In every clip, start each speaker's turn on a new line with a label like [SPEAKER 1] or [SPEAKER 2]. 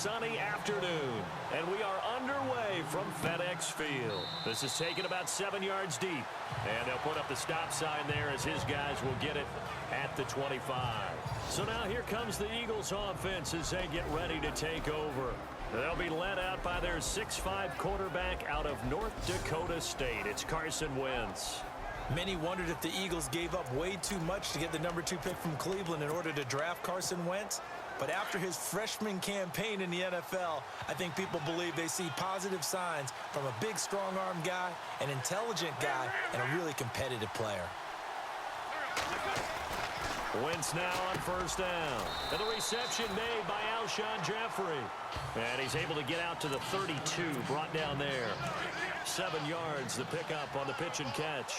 [SPEAKER 1] sunny afternoon, and we are underway from FedEx Field. This is taken about 7 yards deep, and they'll put up the stop sign there as his guys will get it at the 25. So now here comes the Eagles offense as they get ready to take over. They'll be led out by their 6'5" quarterback out of North Dakota State. It's Carson Wentz.
[SPEAKER 2] Many wondered if the Eagles gave up way too much to get the #2 pick from Cleveland in order to draft Carson Wentz. But after his freshman campaign in the NFL, I think people believe they see positive signs from a big, strong-arm guy, an intelligent guy, and a really competitive player.
[SPEAKER 1] Wentz now on first down. And the reception made by Alshon Jeffrey. And he's able to get out to the 32, brought down there. 7 yards, the pickup on the pitch and catch.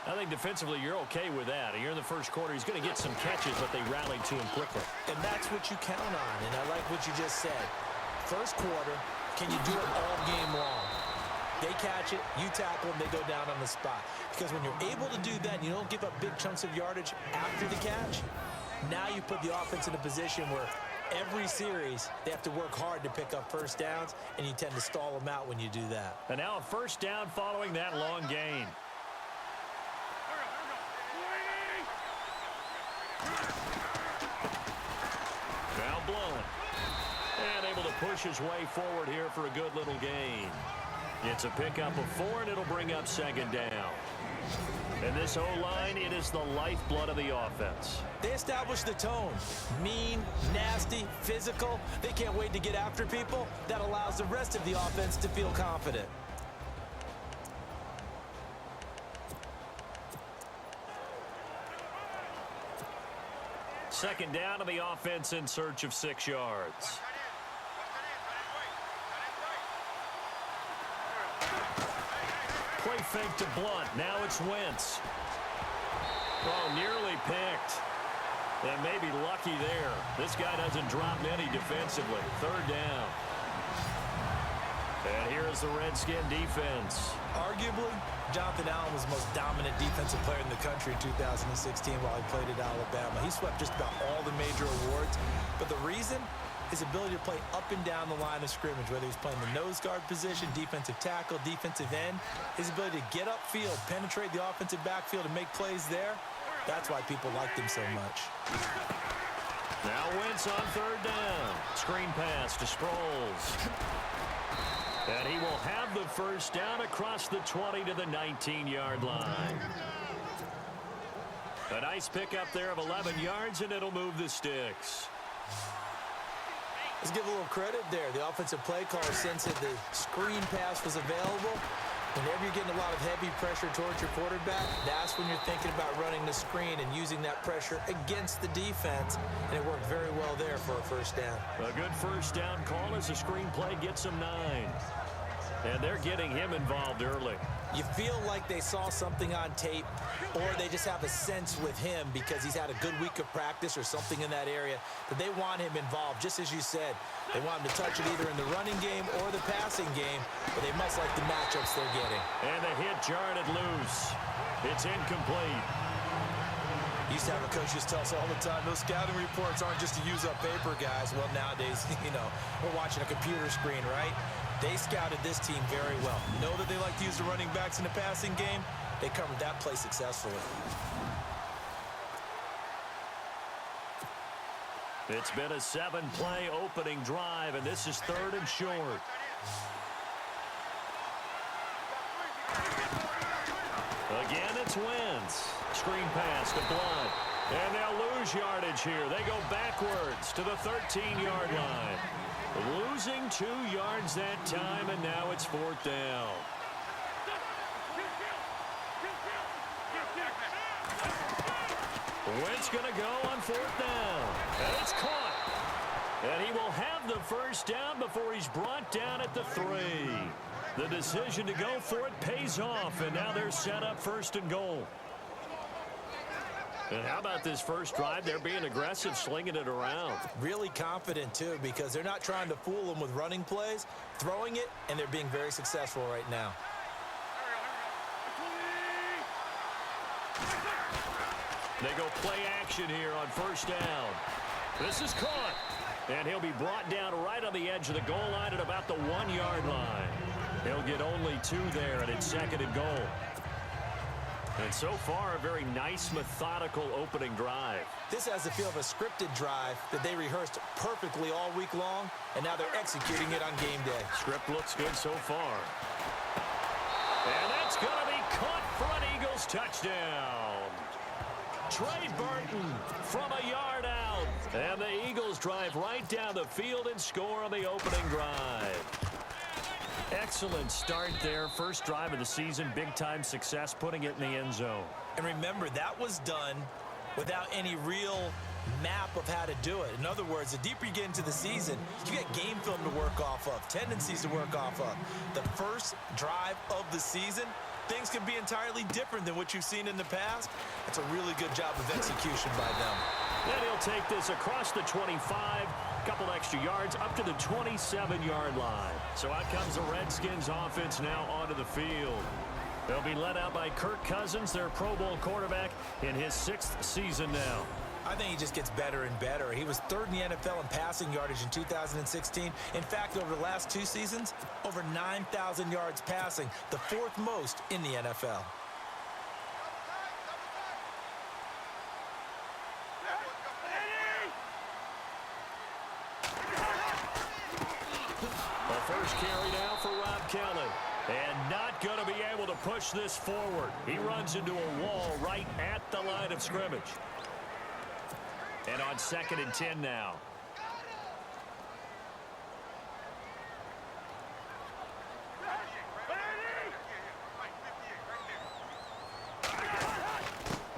[SPEAKER 1] I think defensively you're okay with that. You're in the first quarter. He's going to get some catches, but they rallied to him quickly.
[SPEAKER 2] And that's what you count on, and I like what you just said. First quarter, can you do it all game long? They catch it, you tackle them, they go down on the spot. Because when you're able to do that and you don't give up big chunks of yardage after the catch, now you put the offense in a position where every series they have to work hard to pick up first downs, and you tend to stall them out when you do that.
[SPEAKER 1] And now a first down following that long gain. Now blown. And able to push his way forward here for a good little gain. It's a pickup of 4, and it'll bring up second down. And this O-line, it is the lifeblood of the offense.
[SPEAKER 2] They establish the tone. Mean, nasty, physical. They can't wait to get after people. That allows the rest of the offense to feel confident.
[SPEAKER 1] Second down to the offense in search of 6 yards. Play fake to Blunt. Now it's Wentz. Oh, nearly picked. And maybe lucky there. This guy doesn't drop many defensively. Third down. And here is the Redskin defense.
[SPEAKER 2] Arguably, Jonathan Allen was the most dominant defensive player in the country in 2016 while he played at Alabama. He swept just about all the major awards. But the reason? His ability to play up and down the line of scrimmage, whether he's playing the nose guard position, defensive tackle, defensive end. His ability to get upfield, penetrate the offensive backfield, and make plays there, that's why people liked him so much.
[SPEAKER 1] Now Wentz on third down. Screen pass to Sproles. And he will have the first down across the 20 to the 19-yard line. A nice pickup there of 11 yards, and it'll move the sticks.
[SPEAKER 2] Let's give a little credit there. The offensive play caller sensed that the screen pass was available. Whenever you're getting a lot of heavy pressure towards your quarterback, that's when you're thinking about running the screen and using that pressure against the defense. And it worked very well there for a first down.
[SPEAKER 1] A good first down call as the screen play gets him 9. And they're getting him involved early.
[SPEAKER 2] You feel like they saw something on tape, or they just have a sense with him because he's had a good week of practice or something in that area that they want him involved. Just as you said, they want him to touch it either in the running game or the passing game, but they must like the matchups they're getting.
[SPEAKER 1] And the hit jarred it loose. It's incomplete.
[SPEAKER 2] Used to have a coach just tell us all the time, those scouting reports aren't just to use up paper, guys. Well, nowadays, we're watching a computer screen, right? They scouted this team very well. Know that they like to use the running backs in the passing game. They covered that play successfully.
[SPEAKER 1] It's been a 7-play opening drive, and this is 3rd and short. Again, it's Wentz. Screen pass to Blunt. And they'll lose yardage here. They go backwards to the 13-yard line. Losing 2 yards that time, and now it's 4th down. Wentz going to go on 4th down. And it's caught. And he will have the first down before he's brought down at the 3. The decision to go for it pays off, and now they're set up 1st and goal. And how about this first drive? They're being aggressive, slinging it around.
[SPEAKER 2] Really confident, too, because they're not trying to fool them with running plays, throwing it, and they're being very successful right now. They
[SPEAKER 1] go play action here on 1st down. This is caught. And he'll be brought down right on the edge of the goal line at about the 1-yard line. He'll get only 2 there, and it's 2nd and goal. And so far, a very nice, methodical opening drive.
[SPEAKER 2] This has the feel of a scripted drive that they rehearsed perfectly all week long, and now they're executing it on game day.
[SPEAKER 1] Script looks good so far. And that's going to be caught for an Eagles touchdown. Trey Burton from a yard out. And the Eagles drive right down the field and score on the opening drive. Excellent start there. First drive of the season. Big-time success putting it in the end zone.
[SPEAKER 2] And remember, that was done without any real map of how to do it. In other words, the deeper you get into the season, you get game film to work off of, tendencies to work off of. The first drive of the season, things can be entirely different than what you've seen in the past. It's a really good job of execution by them.
[SPEAKER 1] Then he'll take this across the 25, couple extra yards up to the 27-yard line. So out comes the Redskins offense now onto the field. They'll be led out by Kirk Cousins, their Pro Bowl quarterback, in his 6th season now.
[SPEAKER 2] I think he just gets better and better. He was 3rd in the NFL in passing yardage in 2016. In fact, over the last 2 seasons, over 9,000 yards passing, the 4th most in the NFL.
[SPEAKER 1] The first carry now for Rob Kelly. And not going to be able to push this forward. He runs into a wall right at the line of scrimmage. And on 2nd and 10 now.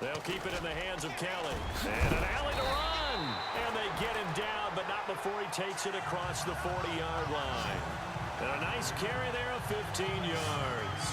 [SPEAKER 1] They'll keep it in the hands of Kelly. And an alley to run. And they get him down, but not before he takes it across the 40-yard line. And a nice carry there of 15 yards.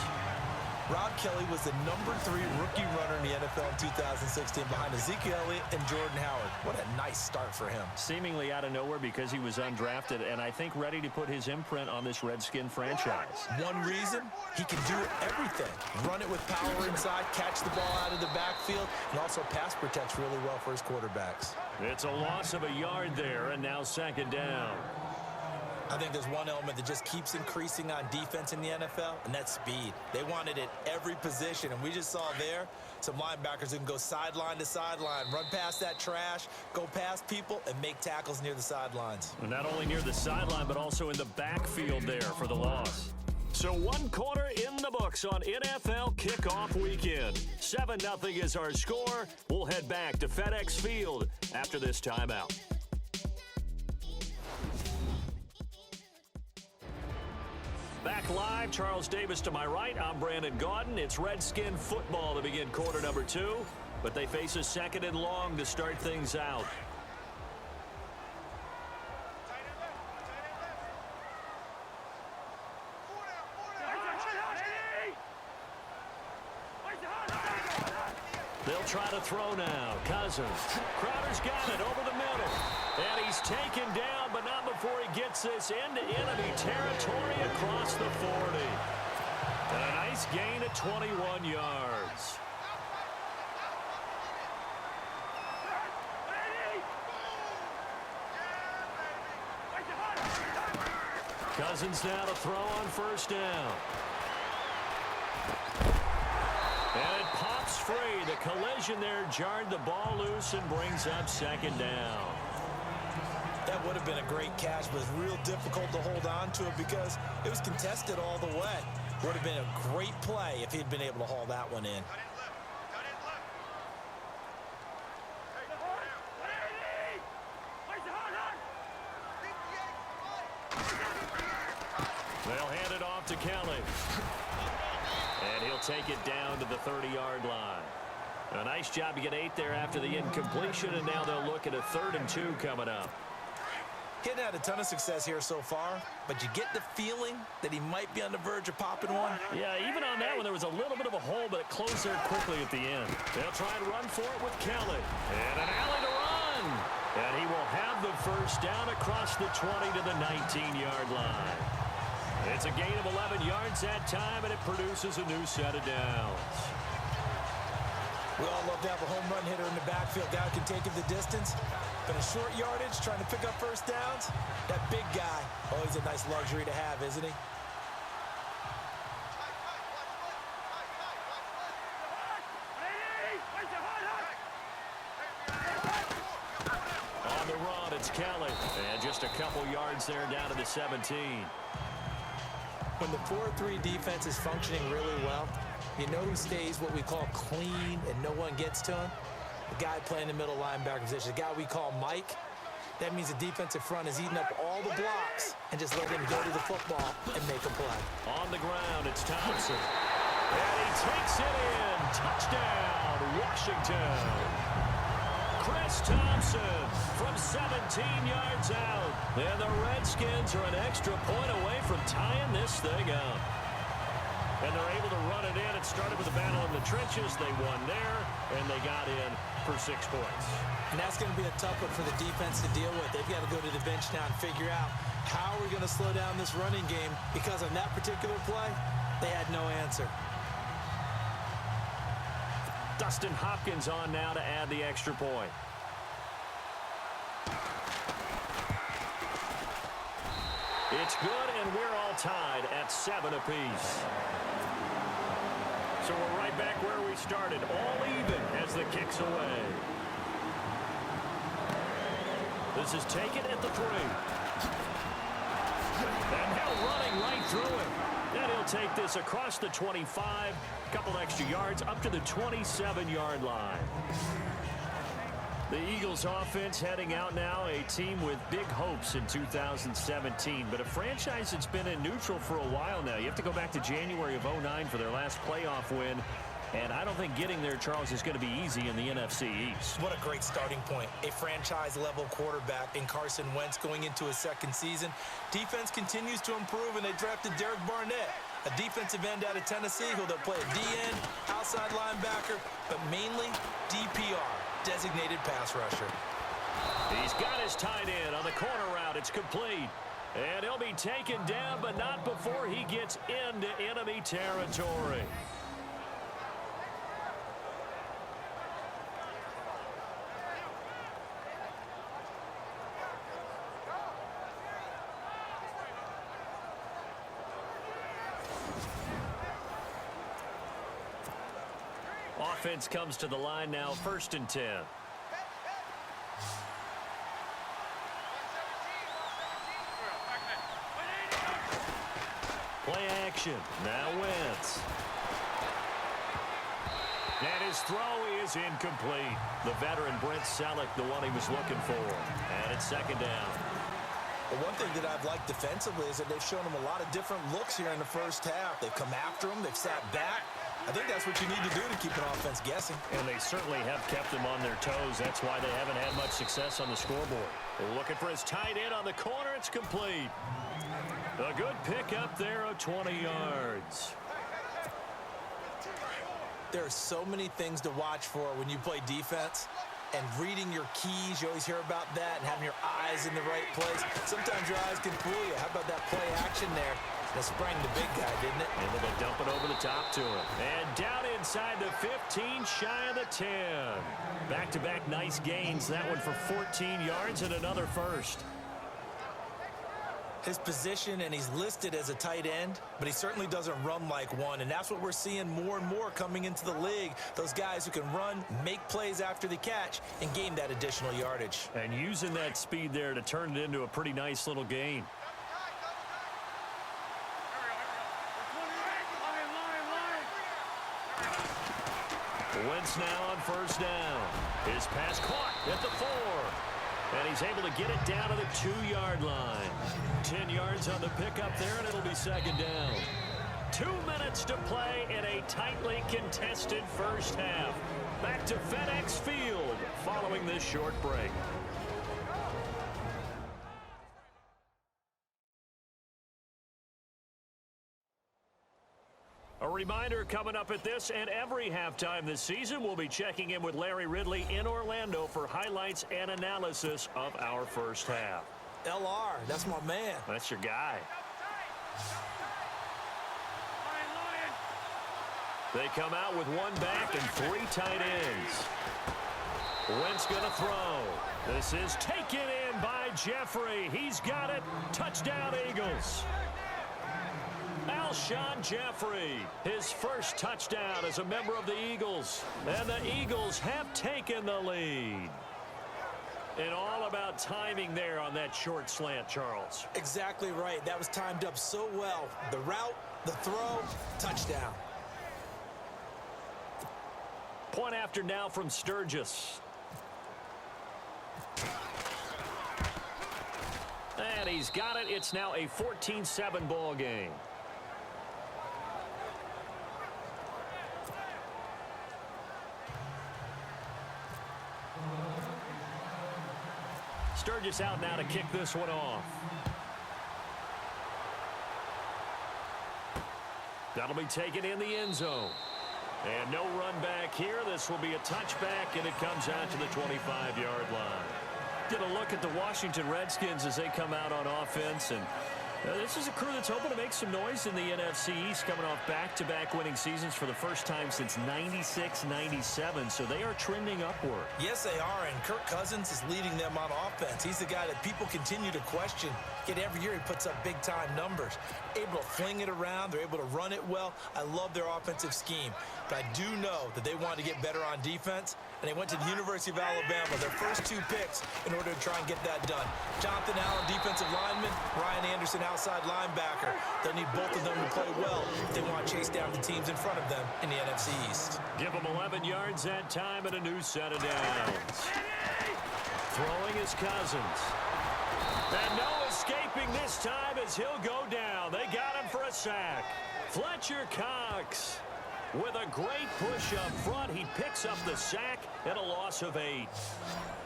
[SPEAKER 2] Rob Kelly was the number 3 rookie runner in the NFL in 2016 behind Ezekiel Elliott and Jordan Howard. What a nice start for him.
[SPEAKER 1] Seemingly out of nowhere because he was undrafted, and I think ready to put his imprint on this Redskin franchise.
[SPEAKER 2] One reason, he can do everything. Run it with power inside, catch the ball out of the backfield, and also pass protects really well for his quarterbacks.
[SPEAKER 1] It's a loss of a yard there, and now 2nd down.
[SPEAKER 2] I think there's one element that just keeps increasing on defense in the NFL, and that's speed. They want it at every position, and we just saw there some linebackers who can go sideline to sideline, run past that trash, go past people, and make tackles near the sidelines.
[SPEAKER 1] And not only near the sideline, but also in the backfield there for the loss. So 1 quarter in the books on NFL kickoff weekend. 7-0 is our score. We'll head back to FedEx Field after this timeout. Back live, Charles Davis to my right. I'm Brandon Gaudin. It's Redskin football to begin quarter number 2, but they face a 2nd and long to start things out. They'll try to throw now. Cousins. Crowder's got it over the middle. And he's taken down, but not before he gets this into enemy territory across the 40. And a nice gain of 21 yards. Cousins now to throw on 1st down. And it pops free. The collision there jarred the ball loose and brings up 2nd down.
[SPEAKER 2] That would have been a great catch, but it's real difficult to hold on to it because it was contested all the way. Would have been a great play if he'd been able to haul that one in.
[SPEAKER 1] They'll hand it off to Kelly. And he'll take it down to the 30-yard line. A nice job to get 8 there after the incompletion, and now they'll look at a 3rd and 2 coming up.
[SPEAKER 2] He hadn't had a ton of success here so far, but you get the feeling that he might be on the verge of popping one.
[SPEAKER 1] Yeah, even on that one, there was a little bit of a hole, but it closed there quickly at the end. They'll try and run for it with Kelly. And an alley to run. And he will have the 1st down across the 20 to the 19-yard line. It's a gain of 11 yards that time, and it produces a new set of downs.
[SPEAKER 2] We all love to have a home run hitter in the backfield. Guy who can take it the distance. In a short yardage, trying to pick up first downs, that big guy, always a nice luxury to have, isn't he?
[SPEAKER 1] On the run, it's Kelly. And just a couple yards there down to the 17.
[SPEAKER 2] When the 4-3 defense is functioning really well, you know who stays what we call clean and no one gets to him? The guy playing the middle linebacker position, the guy we call Mike. That means the defensive front is eating up all the blocks and just let him go to the football and make a play.
[SPEAKER 1] On the ground, it's Thompson. And he takes it in. Touchdown, Washington. Chris Thompson from 17 yards out. And the Redskins are an extra point away from tying this thing up. And they're able to run it in. It started with a battle in the trenches. They won there, and they got in for 6 points.
[SPEAKER 2] And that's going to be a tough one for the defense to deal with. They've got to go to the bench now and figure out how we're going to slow down this running game, because on that particular play, they had no answer.
[SPEAKER 1] Dustin Hopkins on now to add the extra point. It's good, and we're all tied at 7 apiece. So we're right back where we started, all even as the kick's away. This is taken at the 3. And now running right through it. Then he'll take this across the 25, a couple extra yards, up to the 27-yard line. The Eagles offense heading out now, a team with big hopes in 2017, but a franchise that's been in neutral for a while now. You have to go back to January of 2009 for their last playoff win, and I don't think getting there, Charles, is going to be easy in the NFC East.
[SPEAKER 2] What a great starting point. A franchise-level quarterback in Carson Wentz going into his second season. Defense continues to improve, and they drafted Derek Barnett, a defensive end out of Tennessee, who they'll play a D-end, outside linebacker, but mainly DPR. Designated pass rusher.
[SPEAKER 1] He's got his tight end on the corner route. It's complete. And he'll be taken down, but not before he gets into enemy territory. Offense comes to the line now, 1st and 10. Play action. Now Wentz. And his throw is incomplete. The veteran Brent Selleck, the one he was looking for. And it's 2nd down.
[SPEAKER 2] Well, one thing that I've liked defensively is that they've shown him a lot of different looks here in the first half. They've come after him. They've sat back. I think that's what you need to do to keep an offense guessing.
[SPEAKER 1] And they certainly have kept them on their toes. That's why they haven't had much success on the scoreboard. They're looking for his tight end on the corner. It's complete. A good pickup there of 20 yards.
[SPEAKER 2] There are so many things to watch for when you play defense. And reading your keys, you always hear about that, and having your eyes in the right place. Sometimes your eyes can fool you. How about that play action there? That sprang the big guy, didn't it?
[SPEAKER 1] Able to dump it over the top to him. And down inside the 15, shy of the 10. Back-to-back nice gains. That one for 14 yards and another first.
[SPEAKER 2] His position, and he's listed as a tight end, but he certainly doesn't run like one, and that's what we're seeing more and more coming into the league. Those guys who can run, make plays after the catch, and gain that additional yardage.
[SPEAKER 1] And using that speed there to turn it into a pretty nice little gain. Wentz now on 1st down. His pass caught at the 4. And he's able to get it down to the 2-yard line. 10 yards on the pickup there, and it'll be 2nd down. 2 minutes to play in a tightly contested first half. Back to FedEx Field following this short break. A reminder coming up at this and every halftime this season, we'll be checking in with Larry Ridley in Orlando for highlights and analysis of our first half.
[SPEAKER 2] LR, that's my man.
[SPEAKER 1] That's your guy. They come out with 1 back and 3 tight ends. Wentz going to throw. This is taken in by Jeffrey. He's got it. Touchdown, Eagles. Alshon Jeffrey, his first touchdown as a member of the Eagles. And the Eagles have taken the lead. And all about timing there on that short slant, Charles.
[SPEAKER 2] Exactly right. That was timed up so well. The route, the throw, touchdown.
[SPEAKER 1] Point after now from Sturgis. And he's got it. It's now a 14-7 ball game. Sturgis out now to kick this one off. That'll be taken in the end zone. And no run back here. This will be a touchback, and it comes out to the 25-yard line. Get a look at the Washington Redskins as they come out on offense. And this is a crew that's hoping to make some noise in the NFC East, coming off back-to-back winning seasons for the first time since 96-97. So they are trending upward.
[SPEAKER 2] Yes, they are, and Kirk Cousins is leading them on offense. He's the guy that people continue to question. Yet every year he puts up big-time numbers. Able to fling it around. They're able to run it well. I love their offensive scheme. But I do know that they want to get better on defense, and they went to the University of Alabama, their first 2 picks, in order to try and get that done. Jonathan Allen, defensive lineman. Ryan Anderson, outside linebacker. They'll need both of them to play well if they want to chase down the teams in front of them in the NFC East.
[SPEAKER 1] Give them 11 yards that time and a new set of downs. Throwing is Cousins. And no escaping this time as he'll go down. They got him for a sack. Fletcher Cox with a great push up front. He picks up the sack and a loss of 8.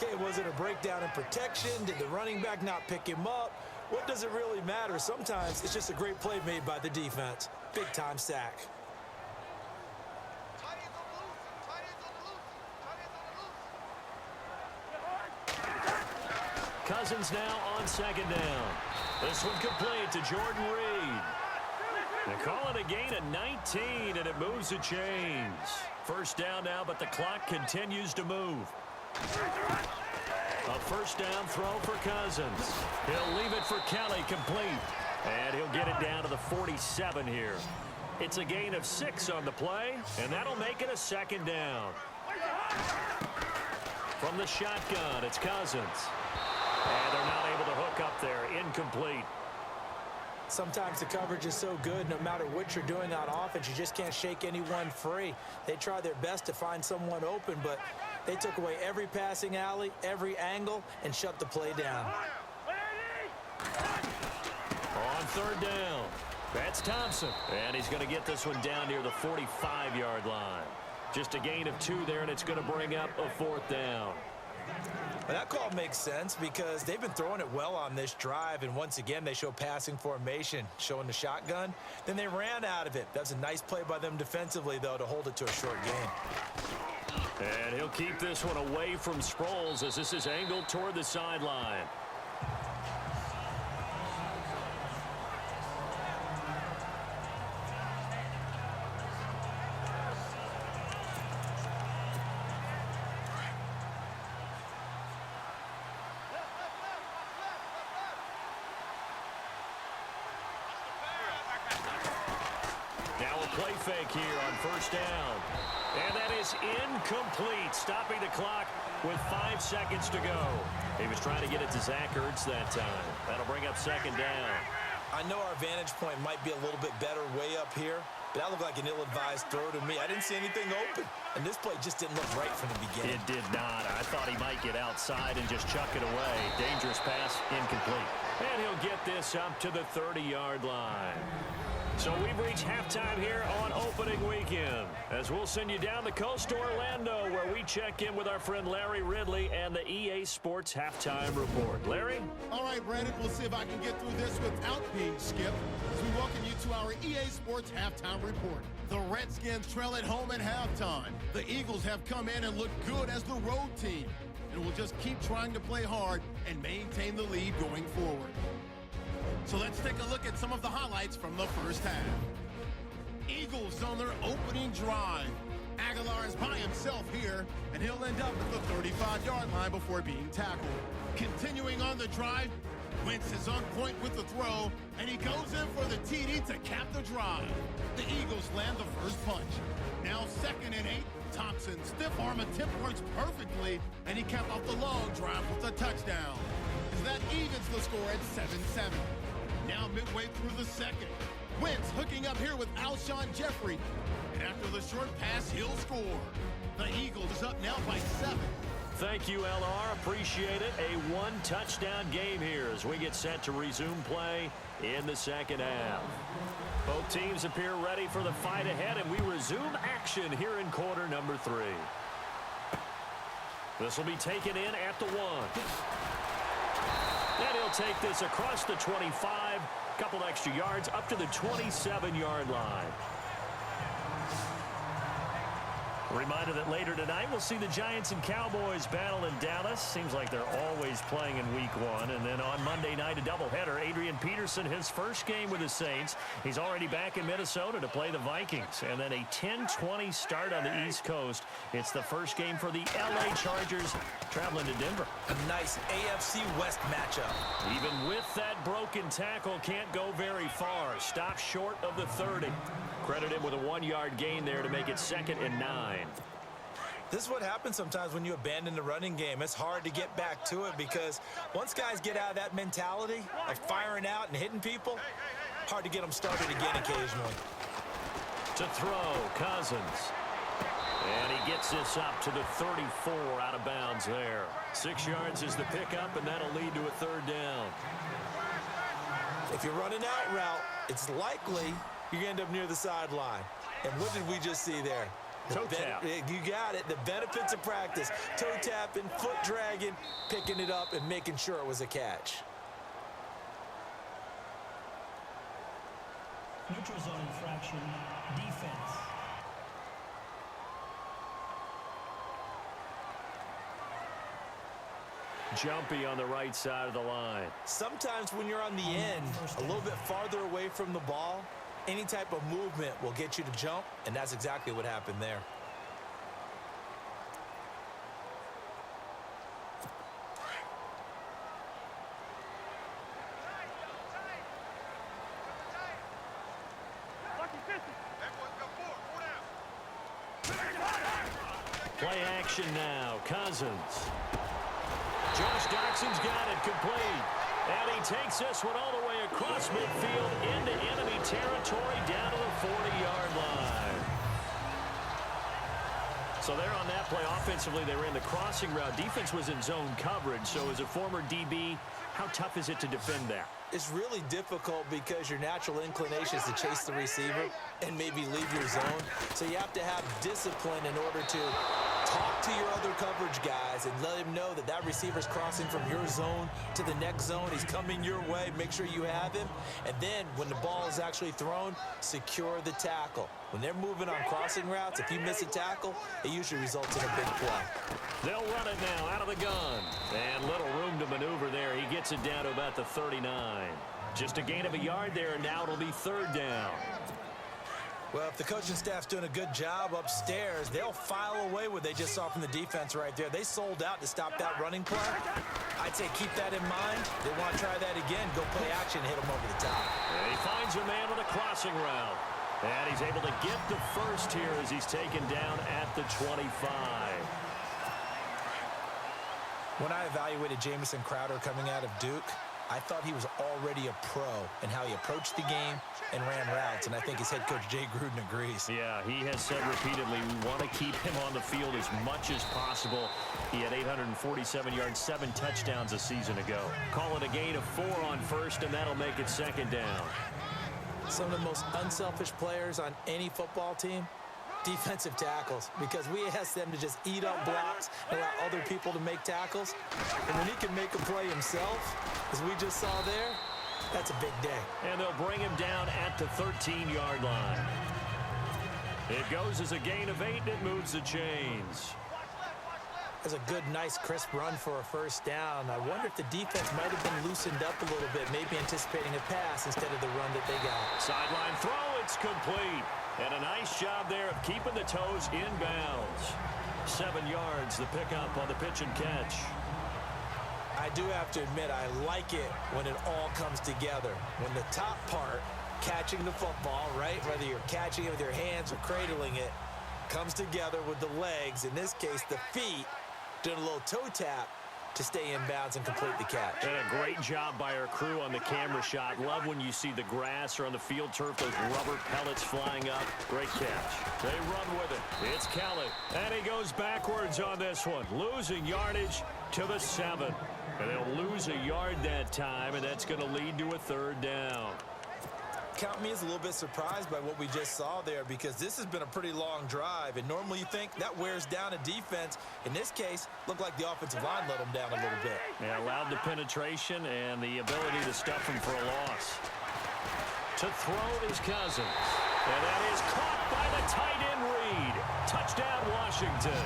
[SPEAKER 2] Okay, was it a breakdown in protection? Did the running back not pick him up? What does it really matter? Sometimes it's just a great play made by the defense. Big-time sack.
[SPEAKER 1] Cousins now on second down. This one complete to Jordan Reed. They call it a gain of 19, and it moves the chains. First down now, but the clock continues to move. A first down throw for Cousins. He'll leave it for Kelly, complete. And he'll get it down to the 47 here. It's a gain of 6 on the play, and that'll make it a second down. From the shotgun, it's Cousins. And they're not able to hook up there. Incomplete.
[SPEAKER 2] Sometimes the coverage is so good, no matter what you're doing on offense, you just can't shake anyone free. They try their best to find someone open, but they took away every passing alley, every angle, and shut the play down.
[SPEAKER 1] On third down, that's Thompson. And he's going to get this one down near the 45-yard line. Just a gain of 2 there, and it's going to bring up a 4th down.
[SPEAKER 2] Well, that call makes sense because they've been throwing it well on this drive, and once again they show passing formation, showing the shotgun. Then they ran out of it. That's a nice play by them defensively, though, to hold it to a short gain.
[SPEAKER 1] And he'll keep this one away from Sproles as this is angled toward the sideline. Now a play fake here on first down. And that is incomplete, stopping the clock with 5 seconds to go. He was trying to get it to Zach Ertz that time. That'll bring up second down.
[SPEAKER 2] I know our vantage point might be a little bit better way up here, but that looked like an ill-advised throw to me. I didn't see anything open, and this play just didn't look right from the beginning.
[SPEAKER 1] It did not. I thought he might get outside and just chuck it away. Dangerous pass, incomplete. And he'll get this up to the 30-yard line. So we've reached halftime here on opening weekend, as we'll send you down the coast to Orlando, where we check in with our friend Larry Ridley and the EA Sports Halftime Report. Larry?
[SPEAKER 3] All right, Brandon, we'll see if I can get through this without being skipped as we welcome you to our EA Sports Halftime Report. The Redskins trail at home at halftime. The Eagles have come in and looked good as the road team, and will just keep trying to play hard and maintain the lead going forward. So let's take a look at some of the highlights from the first half. Eagles on their opening drive. Aguilar is by himself here, and he'll end up at the 35-yard line before being tackled. Continuing on the drive, Wentz is on point with the throw, and he goes in for the TD to cap the drive. The Eagles land the first punch. Now 2nd and 8. Thompson's stiff arm attempt works perfectly, and he capped off the long drive with a touchdown. As that evens the score at 7-7. Now midway through the second. Wentz hooking up here with Alshon Jeffrey. And after the short pass, he'll score. The Eagles is up now by 7.
[SPEAKER 1] Thank you, LR. Appreciate it. A one-touchdown game here as we get set to resume play in the second half. Both teams appear ready for the fight ahead, and we resume action here in quarter number 3. This will be taken in at the 1. And he'll take this across the 25, couple extra yards up to the 27-yard line. Reminder that later tonight we'll see the Giants and Cowboys battle in Dallas. Seems like they're always playing in week 1. And then on Monday night, a doubleheader. Adrian Peterson, his first game with the Saints. He's already back in Minnesota to play the Vikings. And then a 10-20 start on the East Coast. It's the first game for the LA Chargers traveling to Denver.
[SPEAKER 2] A nice AFC West matchup.
[SPEAKER 1] Even with that broken tackle, can't go very far. Stop short of the 30. Credit him with a 1-yard gain there to make it 2nd and 9.
[SPEAKER 2] This is what happens sometimes when you abandon the running game. It's hard to get back to it because once guys get out of that mentality of firing out and hitting people, hard to get them started again occasionally.
[SPEAKER 1] To throw, Cousins. And he gets this up to the 34 out of bounds there. 6 yards is the pickup, and that'll lead to a 3rd down.
[SPEAKER 2] If you're running out route, it's likely you're going to end up near the sideline. And what did we just see there?
[SPEAKER 1] Toe tap.
[SPEAKER 2] You got it. The benefits of practice. Toe tapping, foot dragging, picking it up, and making sure it was a catch.
[SPEAKER 4] Neutral zone infraction, defense.
[SPEAKER 1] Jumpy on the right side of the line.
[SPEAKER 2] Sometimes when you're on the end, a little bit farther away from the ball, any type of movement will get you to jump, and that's exactly what happened there.
[SPEAKER 1] Play action now. Cousins. Josh Doxson's got it complete. And he takes this one all the way across midfield into enemy territory down to the 40-yard line. So there on that play, offensively, they were in the crossing route. Defense was in zone coverage. So as a former DB, how tough is it to defend that?
[SPEAKER 2] It's really difficult because your natural inclination is to chase the receiver and maybe leave your zone. So you have to have discipline in order to talk to your other coverage guys and let him know that that receiver's crossing from your zone to the next zone. He's coming your way. Make sure you have him. And then when the ball is actually thrown, secure the tackle. When they're moving on crossing routes, if you miss a tackle, it usually results in a big play.
[SPEAKER 1] They'll run it now out of the gun. And little room to maneuver there. He gets it down to about the 39. Just a gain of a yard there, and now it'll be 3rd down.
[SPEAKER 2] Well, if the coaching staff's doing a good job upstairs, they'll file away what they just saw from the defense right there. They sold out to stop that running play. I'd say keep that in mind. They want to try that again. Go play action, hit them over the top.
[SPEAKER 1] And he finds a man with a crossing route. And he's able to get the first here as he's taken down at the 25.
[SPEAKER 2] When I evaluated Jamison Crowder coming out of Duke, I thought he was already a pro in how he approached the game and ran routes, and I think his head coach Jay Gruden agrees.
[SPEAKER 1] Yeah, he has said repeatedly we want to keep him on the field as much as possible. He had 847 yards, 7 touchdowns a season ago. Call it a gain of 4 on first, and that'll make it 2nd down.
[SPEAKER 2] Some of the most unselfish players on any football team, defensive tackles, because we ask them to just eat up blocks and allow other people to make tackles. And when he can make a play himself, as we just saw there, that's a big day.
[SPEAKER 1] And they'll bring him down at the 13-yard line. It goes as a gain of 8, and it moves the chains.
[SPEAKER 2] That's a good, nice, crisp run for a first down. I wonder if the defense might have been loosened up a little bit, maybe anticipating a pass instead of the run that they got.
[SPEAKER 1] Sideline throw, it's complete. And a nice job there of keeping the toes in bounds. 7 yards, the pickup on the pitch and catch.
[SPEAKER 2] I do have to admit, I like it when it all comes together. When the top part, catching the football, right, whether you're catching it with your hands or cradling it, comes together with the legs, in this case the feet, doing a little toe tap to stay in bounds and complete the catch.
[SPEAKER 1] And a great job by our crew on the camera shot. Love when you see the grass or on the field turf, those rubber pellets flying up. Great catch. They run with it. It's Kelly. And he goes backwards on this one, losing yardage to the 7. And they'll lose a yard that time, and that's going to lead to a 3rd down.
[SPEAKER 2] Count me as a little bit surprised by what we just saw there, because this has been a pretty long drive, and normally you think that wears down a defense. In this case, looked like the offensive line let them down a little bit.
[SPEAKER 1] Yeah, allowed the penetration and the ability to stuff him for a loss. To throw is Cousins. And that is caught by the tight end Reed. Touchdown, Washington.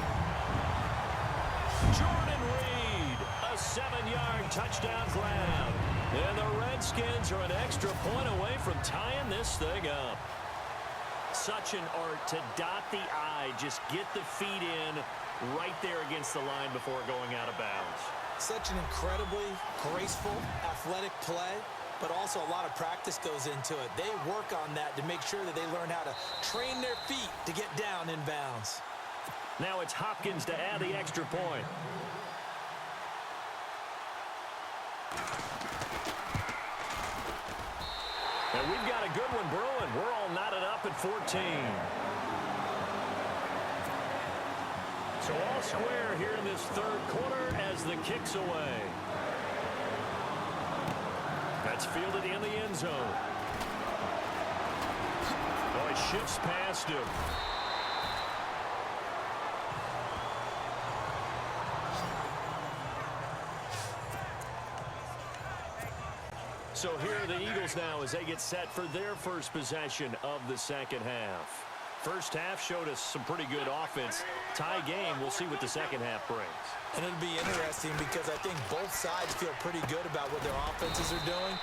[SPEAKER 1] Jordan Reed, a 7-yard touchdown grab. And the Redskins are an extra point away from tying this thing up. Such an art to dot the I, just get the feet in right there against the line before going out of bounds.
[SPEAKER 2] Such an incredibly graceful, athletic play, but also a lot of practice goes into it. They work on that to make sure that they learn how to train their feet to get down in bounds.
[SPEAKER 1] Now it's Hopkins to add the extra point. And we've got a good one brewing. We're all knotted up at 14. So all square here in this 3rd quarter as the kick's away. That's fielded in the end zone. Oh, he shifts past him. So here are the Eagles now as they get set for their first possession of the second half. First half showed us some pretty good offense. Tie game, we'll see what the second half brings.
[SPEAKER 2] And it'll be interesting because I think both sides feel pretty good about what their offenses are doing.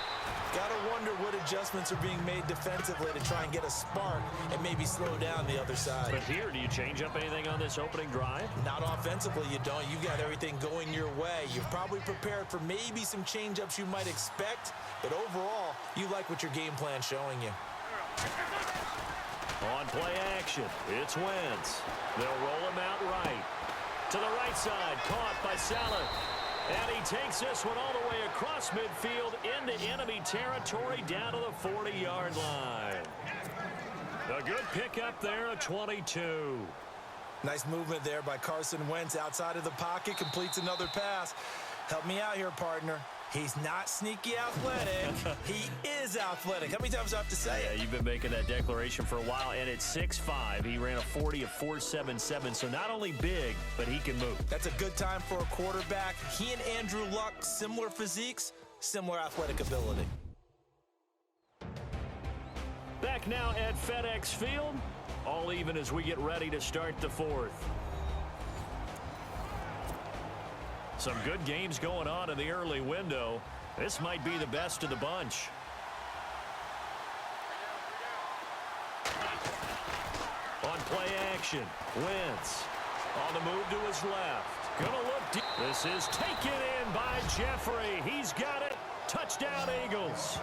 [SPEAKER 2] Got to wonder what adjustments are being made defensively to try and get a spark and maybe slow down the other side.
[SPEAKER 1] But here, do you change up anything on this opening drive?
[SPEAKER 2] Not offensively, you don't. You've got everything going your way. You've probably prepared for maybe some change-ups you might expect, but overall, you like what your game plan's showing you.
[SPEAKER 1] On play action, it's Wentz. They'll roll him out right. To the right side, caught by Salah. And he takes this one all the way across midfield into enemy territory down to the 40-yard line. A good pickup there, a 22.
[SPEAKER 2] Nice movement there by Carson Wentz outside of the pocket, completes another pass. Help me out here, partner. He's not sneaky athletic. He is athletic. How many times do I have to say it?
[SPEAKER 1] Yeah, you've been making that declaration for a while, and at 6'5", he ran a 40 of 4.77, so not only big, but he can move.
[SPEAKER 2] That's a good time for a quarterback. He and Andrew Luck, similar physiques, similar athletic ability.
[SPEAKER 1] Back now at FedEx Field, all even as we get ready to start the 4th. Some good games going on in the early window. This might be the best of the bunch. On play action, Wentz. On the move to his left. Gonna look deep. This is taken in by Jeffrey. He's got it. Touchdown, Eagles.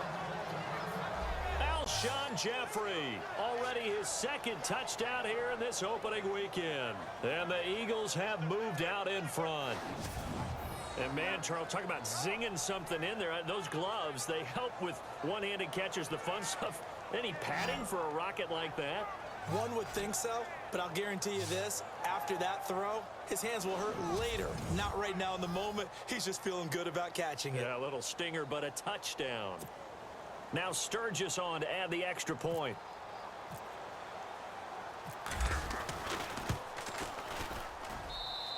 [SPEAKER 1] Alshon Jeffrey, already his 2nd touchdown here in this opening weekend. And the Eagles have moved out in front. And man, Charles, talk about zinging something in there. Those gloves, they help with one-handed catches, the fun stuff. Any padding for a rocket like that?
[SPEAKER 2] One would think so, but I'll guarantee you this. After that throw, his hands will hurt later. Not right now in the moment. He's just feeling good about catching it.
[SPEAKER 1] Yeah, a little stinger, but a touchdown. Now Sturgis on to add the extra point.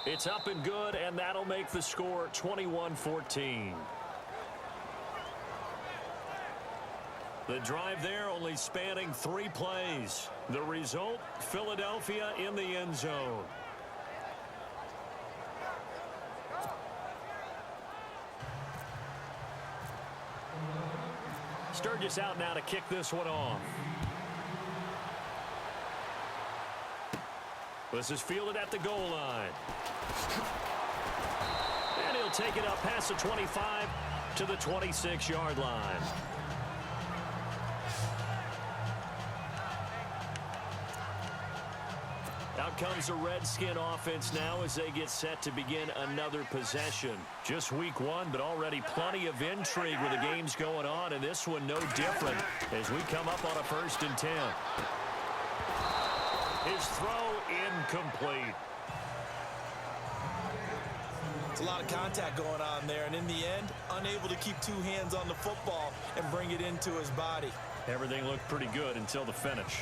[SPEAKER 1] It's up and good, and that'll make the score 21-14. The drive there only spanning 3 plays. The result, Philadelphia in the end zone. Sturgis out now to kick this one off. This is fielded at the goal line. And he'll take it up past the 25 to the 26-yard line. Out comes the Redskin offense now as they get set to begin another possession. Just week one, but already plenty of intrigue with the games going on, and this one no different as we come up on a 1st and 10. His throw incomplete.
[SPEAKER 2] It's a lot of contact going on there, and in the end, unable to keep two hands on the football and bring it into his body.
[SPEAKER 1] Everything looked pretty good until the finish.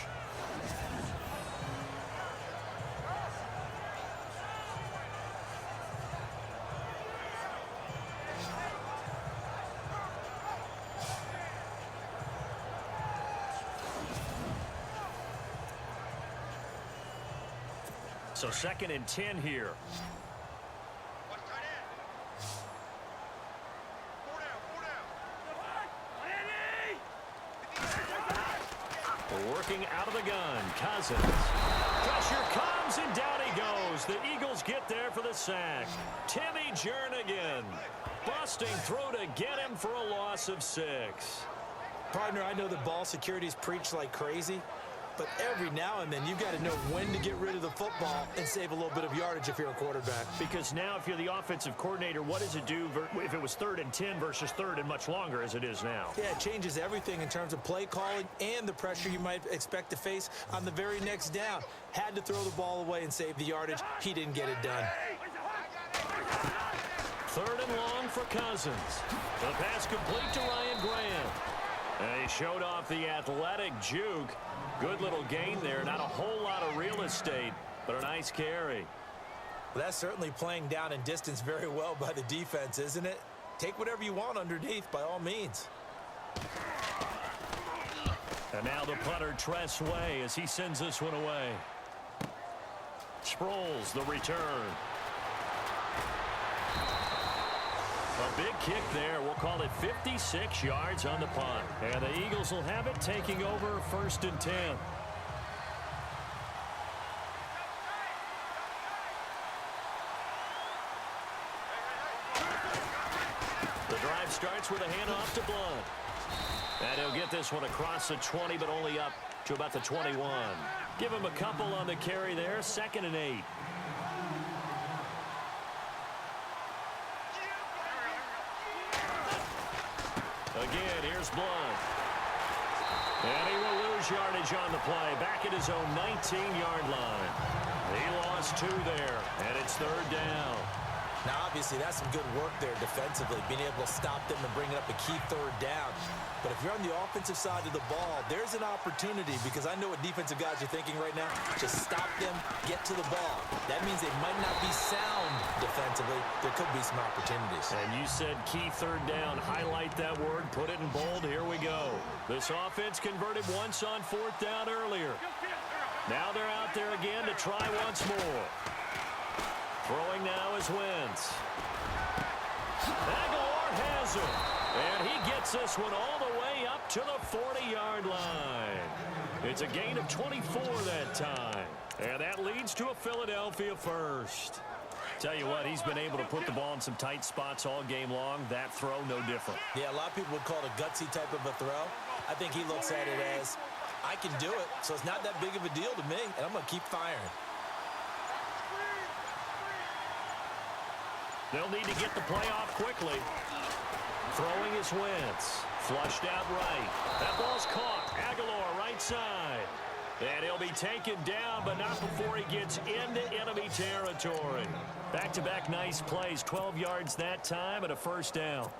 [SPEAKER 1] So 2nd and 10 here. Working out of the gun, Cousins. Pressure comes, and down he goes. The Eagles get there for the sack. Timmy Jernigan busting through to get him for a loss of 6.
[SPEAKER 2] Partner, I know that ball security's preached like crazy, but every now and then you've got to know when to get rid of the football and save a little bit of yardage if you're a quarterback.
[SPEAKER 1] Because now if you're the offensive coordinator, what does it do if it was 3rd and 10 versus 3rd and much longer as it is now?
[SPEAKER 2] Yeah, it changes everything in terms of play calling and the pressure you might expect to face on the very next down. Had to throw the ball away and save the yardage. He didn't get it done.
[SPEAKER 1] 3rd and long for Cousins. The pass complete to Ryan Grant. And he showed off the athletic juke. Good little gain there. Not a whole lot of real estate, but a nice carry.
[SPEAKER 2] Well, that's certainly playing down and distance very well by the defense, isn't it? Take whatever you want underneath, by all means.
[SPEAKER 1] And now the punter, Tress Way, as he sends this one away. Sproles, the return. A big kick there. We'll call it 56 yards on the punt. And the Eagles will have it, taking over 1st and 10. The drive starts with a handoff to Blunt. And he'll get this one across the 20, but only up to about the 21. Give him a couple on the carry there. 2nd and 8. Again, here's Blunt. And he will lose yardage on the play. Back at his own 19-yard line. He lost 2 there, and it's 3rd down.
[SPEAKER 2] Now, obviously, that's some good work there defensively, being able to stop them and bring it up a key 3rd down. But if you're on the offensive side of the ball, there's an opportunity, because I know what defensive guys are thinking right now. Just stop them, get to the ball. That means they might not be sound defensively. There could be some opportunities.
[SPEAKER 1] And you said key 3rd down. Highlight that word. Put it in bold. Here we go. This offense converted once on 4th down earlier. Now they're out there again to try once more. Throwing now is Wentz. Aguilar has him. And he gets this one all the way up to the 40-yard line. It's a gain of 24 that time. And that leads to a Philadelphia first. Tell you what, he's been able to put the ball in some tight spots all game long. That throw, no different.
[SPEAKER 2] Yeah, a lot of people would call it a gutsy type of a throw. I think he looks at it as, I can do it, so it's not that big of a deal to me, and I'm going to keep firing.
[SPEAKER 1] They'll need to get the play off quickly. Throwing is Wentz. Flushed out right. That ball's caught. Aguilar right side. And he'll be taken down, but not before he gets into enemy territory. Back-to-back nice plays. 12 yards that time and a 1st down.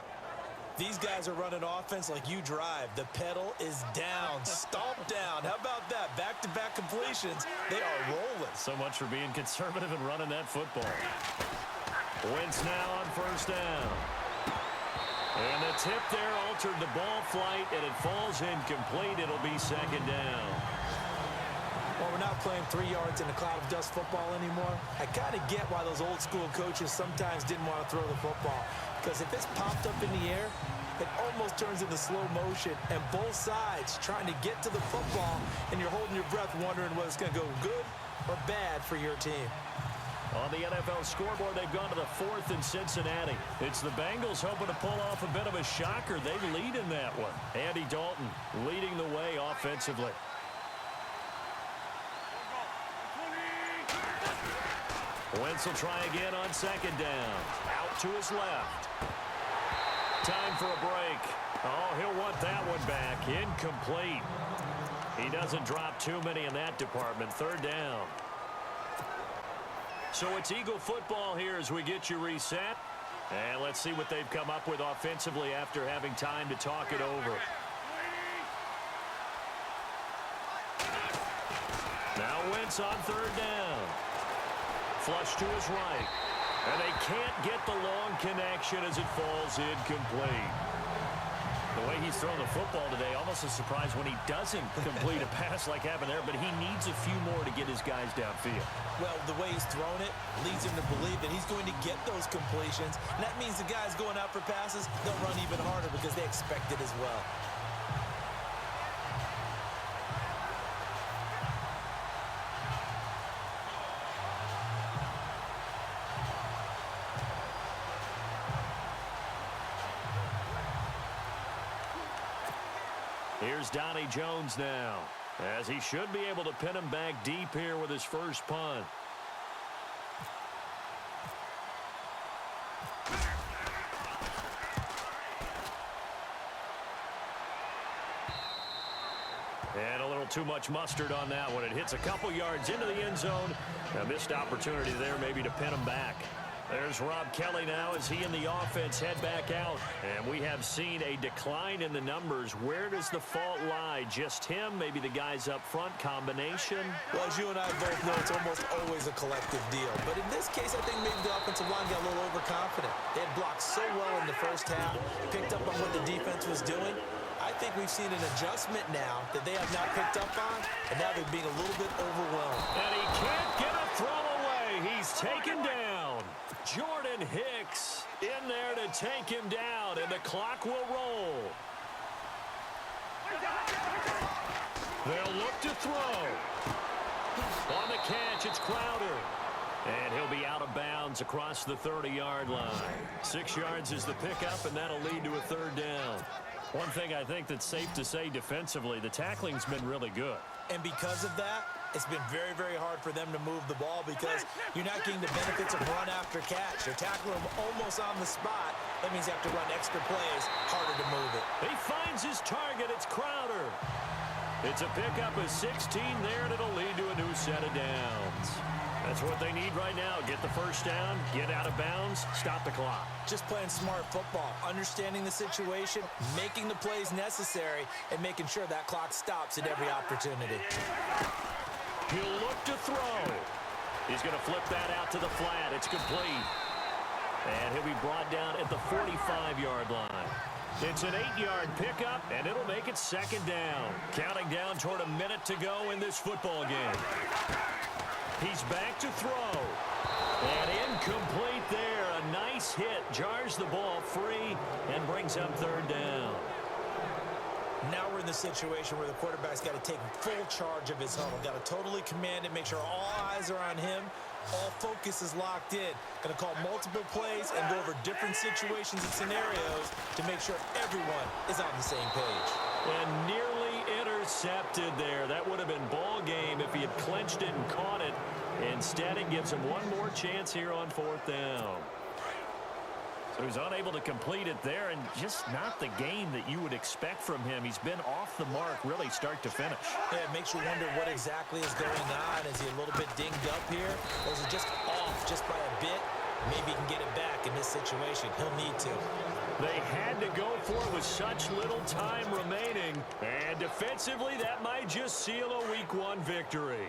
[SPEAKER 2] These guys are running offense like you drive. The pedal is down. Stomp down. How about that? Back-to-back completions. They are rolling.
[SPEAKER 1] So much for being conservative and running that football. Wentz now on 1st down. And the tip there altered the ball flight, and it falls incomplete. It'll be 2nd down.
[SPEAKER 2] Well, we're not playing 3 yards in a cloud of dust football anymore. I kind of get why those old school coaches sometimes didn't want to throw the football. Because if it's popped up in the air, it almost turns into slow motion, and both sides trying to get to the football, and you're holding your breath wondering whether it's going to go good or bad for your team.
[SPEAKER 1] On the NFL scoreboard, they've gone to the 4th in Cincinnati. It's the Bengals hoping to pull off a bit of a shocker. They lead in that one. Andy Dalton leading the way offensively. Wentz will try again on 2nd down. Out to his left. Time for a break. Oh, he'll want that one back. Incomplete. He doesn't drop too many in that department. 3rd down. So it's Eagle football here as we get you reset. And let's see what they've come up with offensively after having time to talk it over. Now Wentz on 3rd down. Flush to his right. And they can't get the long connection as it falls incomplete. The way he's thrown the football today, almost a surprise when he doesn't complete a pass like happened there, but he needs a few more to get his guys downfield.
[SPEAKER 2] Well, the way he's thrown it leads him to believe that he's going to get those completions, and that means the guys going out for passes, they'll run even harder because they expect it as well.
[SPEAKER 1] Here's Donnie Jones now, as he should be able to pin him back deep here with his first punt. And a little too much mustard on that one. It hits a couple yards into the end zone. A missed opportunity there maybe to pin him back. There's Rob Kelly now as he and the offense head back out. And we have seen a decline in the numbers. Where does the fault lie? Just him? Maybe the guys up front? Combination?
[SPEAKER 2] Well, as you and I both know, it's almost always a collective deal. But in this case, I think maybe the offensive line got a little overconfident. They had blocked so well in the first half, picked up on what the defense was doing. I think we've seen an adjustment now that they have not picked up on, and now they're being a little bit overwhelmed.
[SPEAKER 1] And he can't get a throw away. He's taken down. Jordan Hicks in there to take him down, and the clock will roll. They'll look to throw. On the catch, it's Crowder. And he'll be out of bounds across the 30-yard line. 6 yards is the pickup, and that'll lead to a 3rd down. One thing I think that's safe to say defensively, the tackling's been really good.
[SPEAKER 2] And because of that, it's been very, very hard for them to move the ball because you're not getting the benefits of run after catch. You're tackling them almost on the spot. That means you have to run extra plays, harder to move it.
[SPEAKER 1] He finds his target. It's Crowder. It's a pickup of 16 there, and it'll lead to a new set of downs. That's what they need right now. Get the first down, get out of bounds, stop the clock.
[SPEAKER 2] Just playing smart football, understanding the situation, making the plays necessary, and making sure that clock stops at every opportunity.
[SPEAKER 1] He'll look to throw. He's going to flip that out to the flat. It's complete. And he'll be brought down at the 45-yard line. It's an 8-yard pickup, and it'll make it 2nd down. Counting down toward a minute to go in this football game. He's back to throw. And incomplete there. A nice hit. Jars the ball free and brings up 3rd down.
[SPEAKER 2] Now we're in the situation where the quarterback's got to take full charge of his huddle. Got to totally command it, make sure all eyes are on him. All focus is locked in. Going to call multiple plays and go over different situations and scenarios to make sure everyone is on the same page.
[SPEAKER 1] And nearly intercepted there. That would have been ball game if he had clinched it and caught it. Instead, it gives him one more chance here on 4th down. So he's unable to complete it there, and just not the game that you would expect from him. He's been off the mark really start to finish.
[SPEAKER 2] Yeah, it makes you wonder what exactly is going on. Is he a little bit dinged up here, or is he just off just by a bit? Maybe he can get it back in this situation. He'll need to.
[SPEAKER 1] They had to go for it with such little time remaining. And defensively, that might just seal a Week 1 victory.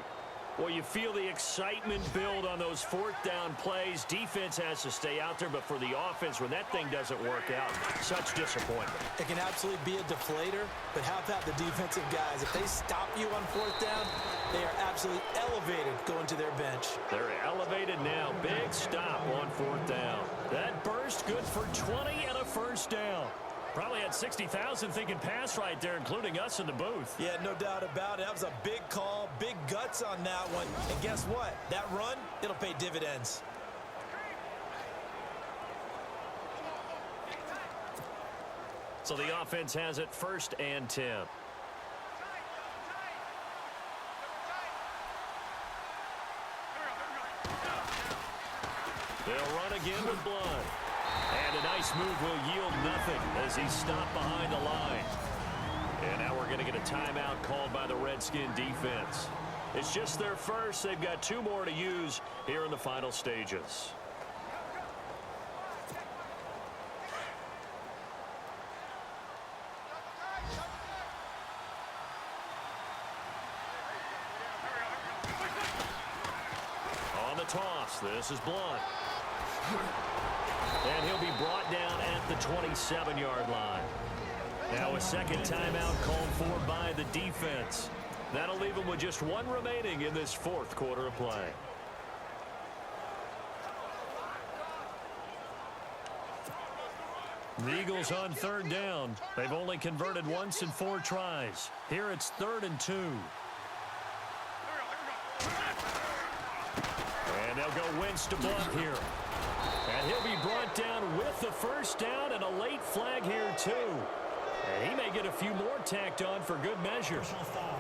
[SPEAKER 1] Well, you feel the excitement build on those 4th down plays. Defense has to stay out there, but for the offense, when that thing doesn't work out, such disappointment.
[SPEAKER 2] It can absolutely be a deflator, but how about the defensive guys? If they stop you on 4th down, they are absolutely elevated going to their bench.
[SPEAKER 1] They're elevated now. Big stop on 4th down. That burst good for 20 and a 1st down. Probably had 60,000 thinking pass right there, including us in the booth.
[SPEAKER 2] Yeah, no doubt about it. That was a big call, big guts on that one. And guess what? That run, it'll pay dividends.
[SPEAKER 1] So the offense has it 1st and 10. They'll run again with Blood. And a nice move will yield nothing as he's stopped behind the line. And now we're going to get a timeout called by the Redskin defense. It's just their first. They've got 2 more to use here in the final stages. On the toss, this is Blunt. And he'll be brought down at the 27-yard line. Now a second timeout called for by the defense. That'll leave him with just 1 remaining in this 4th quarter of play. The Eagles on 3rd down. They've only converted once in 4 tries. Here it's 3rd and 2. And they'll go Wentz to Blunt here. And he'll be brought down with the 1st down and a late flag here too. And he may get a few more tacked on for good measure.
[SPEAKER 4] Personal foul.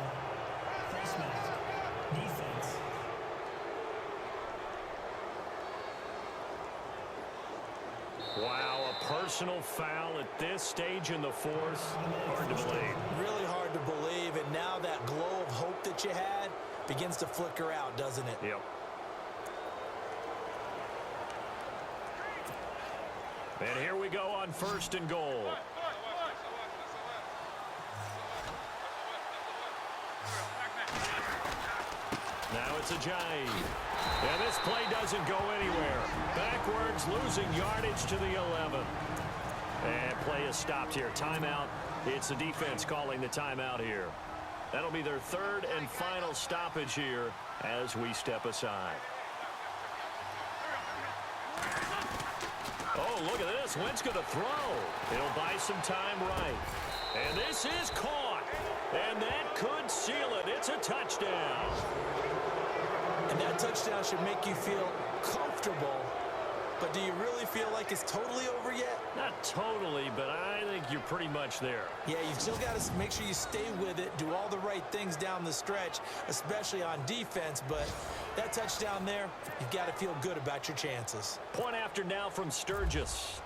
[SPEAKER 4] Face mask. Defense.
[SPEAKER 1] Wow, a personal foul at this stage in the 4th. Hard to believe.
[SPEAKER 2] Really hard to believe, and now that glow of hope that you had begins to flicker out, doesn't it?
[SPEAKER 1] Yep. And here we go on 1st and goal. Now it's Ajayi. And this play doesn't go anywhere. Backwards, losing yardage to the 11. And play is stopped here. Timeout. It's the defense calling the timeout here. That'll be their 3rd and final stoppage here as we step aside. Oh, look at this. Wentz going to throw. He'll buy some time right. And this is caught. And that could seal it. It's a touchdown.
[SPEAKER 2] And that touchdown should make you feel comfortable. But do you really feel like it's totally over yet?
[SPEAKER 1] Not totally, but I think you're pretty much there.
[SPEAKER 2] Yeah, you've still got to make sure you stay with it, do all the right things down the stretch, especially on defense. But that touchdown there, you've got to feel good about your chances.
[SPEAKER 1] Point after now from Sturgis.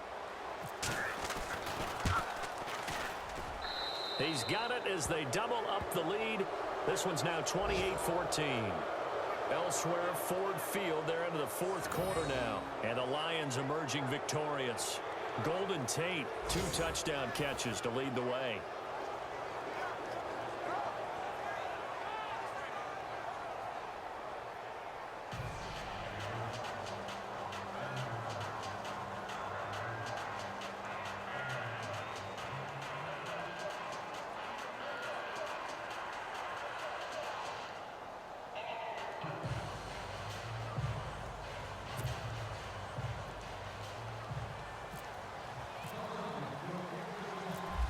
[SPEAKER 1] He's got it as they double up the lead. This one's now 28-14. Elsewhere, Ford Field, they're into the 4th quarter now. And the Lions emerging victorious. Golden Tate, 2 touchdown catches to lead the way.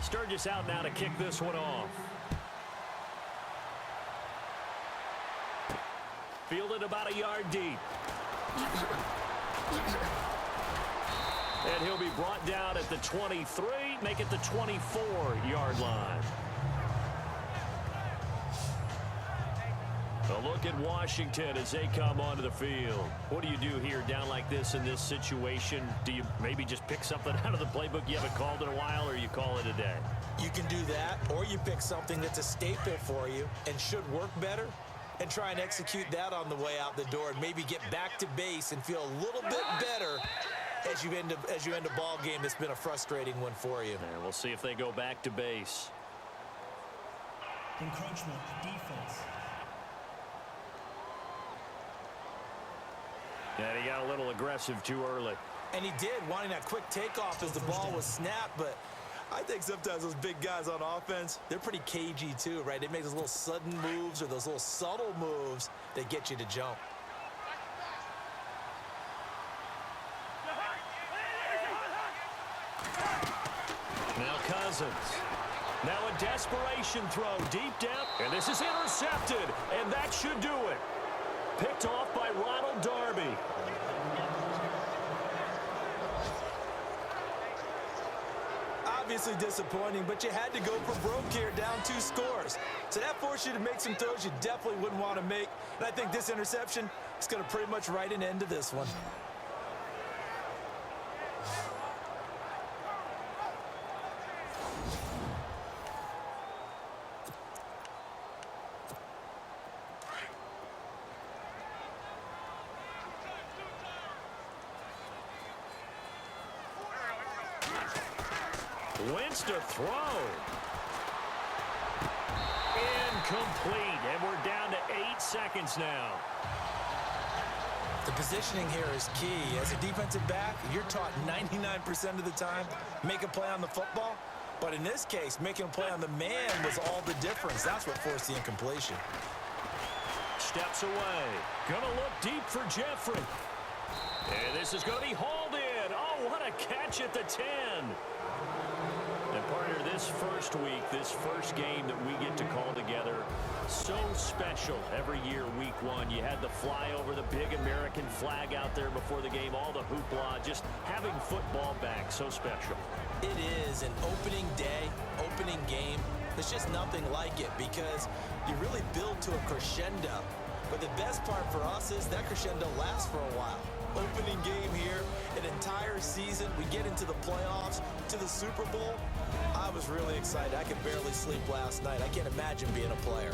[SPEAKER 1] Sturgis out now to kick this one off. Fielded about a yard deep. And he'll be brought down at the 23, make it the 24-yard line. A look at Washington as they come onto the field. What do you do here down like this in this situation? Do you maybe just pick something out of the playbook you haven't called in a while, or you call it a day?
[SPEAKER 2] You can do that, or you pick something that's a staple for you and should work better and try and execute that on the way out the door and maybe get back to base and feel a little bit better as you end a ball game that's been a frustrating one for you.
[SPEAKER 1] And we'll see if they go back to base.
[SPEAKER 4] Encroachment. Defense.
[SPEAKER 1] And he got a little aggressive too early.
[SPEAKER 2] And he did, wanting that quick takeoff as the ball was snapped, but I think sometimes those big guys on offense, they're pretty cagey too, right? They make those little sudden moves or those little subtle moves that get you to jump.
[SPEAKER 1] Now Cousins. Now a desperation throw deep down, and this is intercepted, and that should do it. Picked off by Ronald Darby.
[SPEAKER 2] Obviously disappointing, but you had to go for broke here, down 2 scores. So that forced you to make some throws you definitely wouldn't want to make. And I think this interception is going to pretty much write an end to this one.
[SPEAKER 1] Wentz to throw. Incomplete, and we're down to 8 seconds now.
[SPEAKER 2] The positioning here is key. As a defensive back, you're taught 99% of the time, make a play on the football. But in this case, making a play on the man was all the difference. That's what forced the incompletion.
[SPEAKER 1] Steps away. Gonna look deep for Jeffrey. And this is gonna be hauled in. Oh, what a catch at the 10. And partner, this first week, this first game that we get to call together, so special every year, week 1. You had the flyover, the big American flag out there before the game, all the hoopla, just having football back, so special.
[SPEAKER 2] It is an opening day, opening game. There's just nothing like it because you really build to a crescendo. But the best part for us is that crescendo lasts for a while. Opening game here, an entire season. We get into the playoffs, to the Super Bowl. I was really excited. I could barely sleep last night. I can't imagine being a player.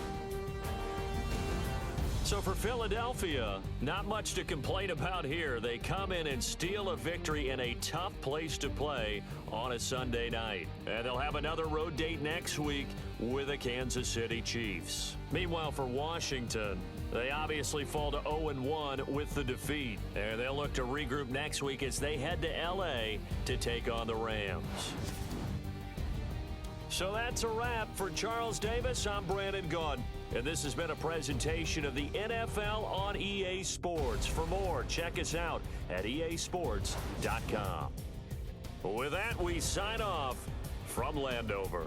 [SPEAKER 1] So for Philadelphia, not much to complain about here. They come in and steal a victory in a tough place to play on a Sunday night. And they'll have another road date next week with the Kansas City Chiefs. Meanwhile, for Washington, they obviously fall to 0-1 with the defeat. And they'll look to regroup next week as they head to L.A. to take on the Rams. So that's a wrap. For Charles Davis, I'm Brandon Gaudin. And this has been a presentation of the NFL on EA Sports. For more, check us out at easports.com. With that, we sign off from Landover.